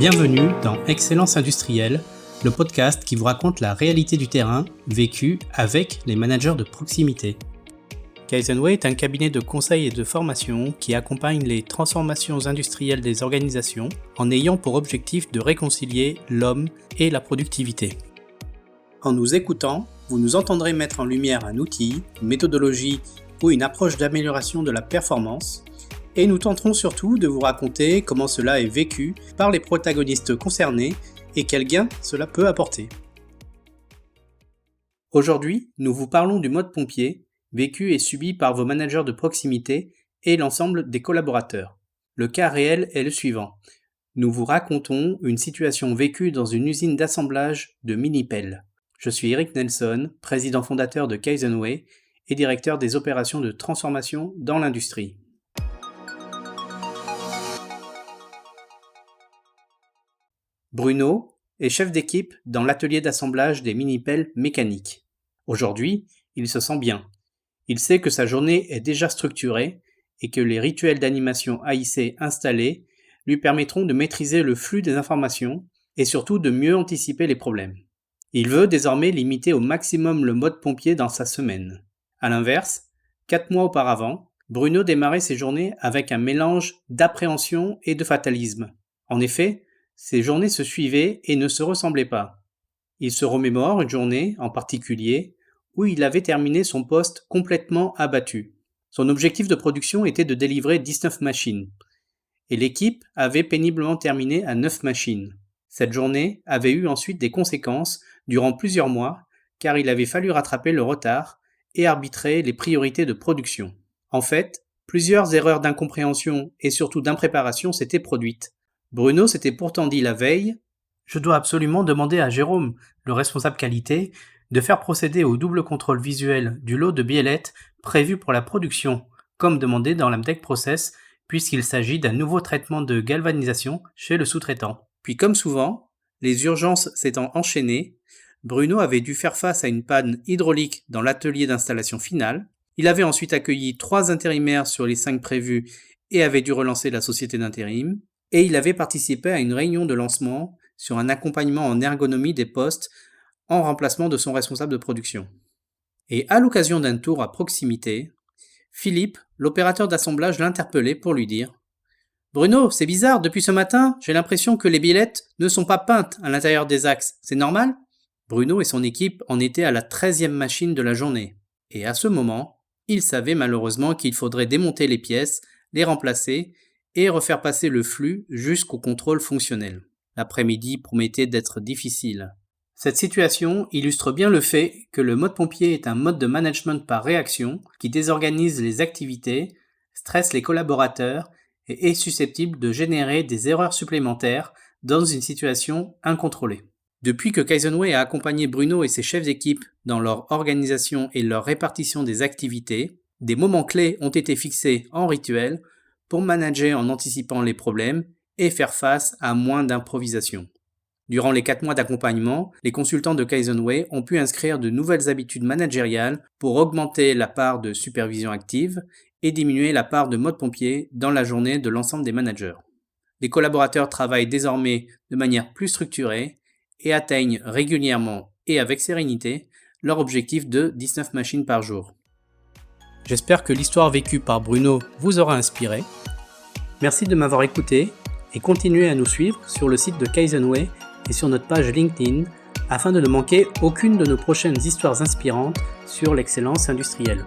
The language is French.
Bienvenue dans Excellence Industrielle, le podcast qui vous raconte la réalité du terrain vécue avec les managers de proximité. Kaizenway est un cabinet de conseil et de formation qui accompagne les transformations industrielles des organisations en ayant pour objectif de réconcilier l'homme et la productivité. En nous écoutant, vous nous entendrez mettre en lumière un outil, une méthodologie ou une approche d'amélioration de la performance, et nous tenterons surtout de vous raconter comment cela est vécu par les protagonistes concernés et quels gains cela peut apporter. Aujourd'hui, nous vous parlons du mode pompier, vécu et subi par vos managers de proximité et l'ensemble des collaborateurs. Le cas réel est le suivant. Nous vous racontons une situation vécue dans une usine d'assemblage de mini-pelles. Je suis Eric Nelson, président fondateur de Kaizenway et directeur des opérations de transformation dans l'industrie. Bruno est chef d'équipe dans l'atelier d'assemblage des mini-pelles mécaniques. Aujourd'hui, il se sent bien. Il sait que sa journée est déjà structurée et que les rituels d'animation AIC installés lui permettront de maîtriser le flux des informations et surtout de mieux anticiper les problèmes. Il veut désormais limiter au maximum le mode pompier dans sa semaine. A l'inverse, 4 mois auparavant, Bruno démarrait ses journées avec un mélange d'appréhension et de fatalisme. En effet, ces journées se suivaient et ne se ressemblaient pas. Il se remémore une journée en particulier où il avait terminé son poste complètement abattu. Son objectif de production était de délivrer 19 machines, et l'équipe avait péniblement terminé à 9 machines. Cette journée avait eu ensuite des conséquences durant plusieurs mois, car il avait fallu rattraper le retard et arbitrer les priorités de production. En fait, plusieurs erreurs d'incompréhension et surtout d'impréparation s'étaient produites. Bruno s'était pourtant dit la veille « Je dois absolument demander à Jérôme, le responsable qualité, de faire procéder au double contrôle visuel du lot de biellettes prévu pour la production, comme demandé dans l'AMTEC Process, puisqu'il s'agit d'un nouveau traitement de galvanisation chez le sous-traitant. » Puis comme souvent, les urgences s'étant enchaînées, Bruno avait dû faire face à une panne hydraulique dans l'atelier d'installation finale. Il avait ensuite accueilli 3 intérimaires sur les 5 prévus et avait dû relancer la société d'intérim. Et il avait participé à une réunion de lancement sur un accompagnement en ergonomie des postes en remplacement de son responsable de production. Et à l'occasion d'un tour à proximité, Philippe, l'opérateur d'assemblage, l'interpellait pour lui dire « Bruno, c'est bizarre, depuis ce matin, j'ai l'impression que les biellettes ne sont pas peintes à l'intérieur des axes, c'est normal ?» Bruno et son équipe en étaient à la 13e machine de la journée. Et à ce moment, il savait malheureusement qu'il faudrait démonter les pièces, les remplacer et refaire passer le flux jusqu'au contrôle fonctionnel. L'après-midi promettait d'être difficile. Cette situation illustre bien le fait que le mode pompier est un mode de management par réaction qui désorganise les activités, stresse les collaborateurs et est susceptible de générer des erreurs supplémentaires dans une situation incontrôlée. Depuis que Kaizenway a accompagné Bruno et ses chefs d'équipe dans leur organisation et leur répartition des activités, des moments clés ont été fixés en rituel pour manager en anticipant les problèmes et faire face à moins d'improvisation. Durant les 4 mois d'accompagnement, les consultants de Kaizenway ont pu inscrire de nouvelles habitudes managériales pour augmenter la part de supervision active et diminuer la part de mode pompier dans la journée de l'ensemble des managers. Les collaborateurs travaillent désormais de manière plus structurée et atteignent régulièrement et avec sérénité leur objectif de 19 machines par jour. J'espère que l'histoire vécue par Bruno vous aura inspiré. Merci de m'avoir écouté et continuez à nous suivre sur le site de Kaizenway et sur notre page LinkedIn afin de ne manquer aucune de nos prochaines histoires inspirantes sur l'excellence industrielle.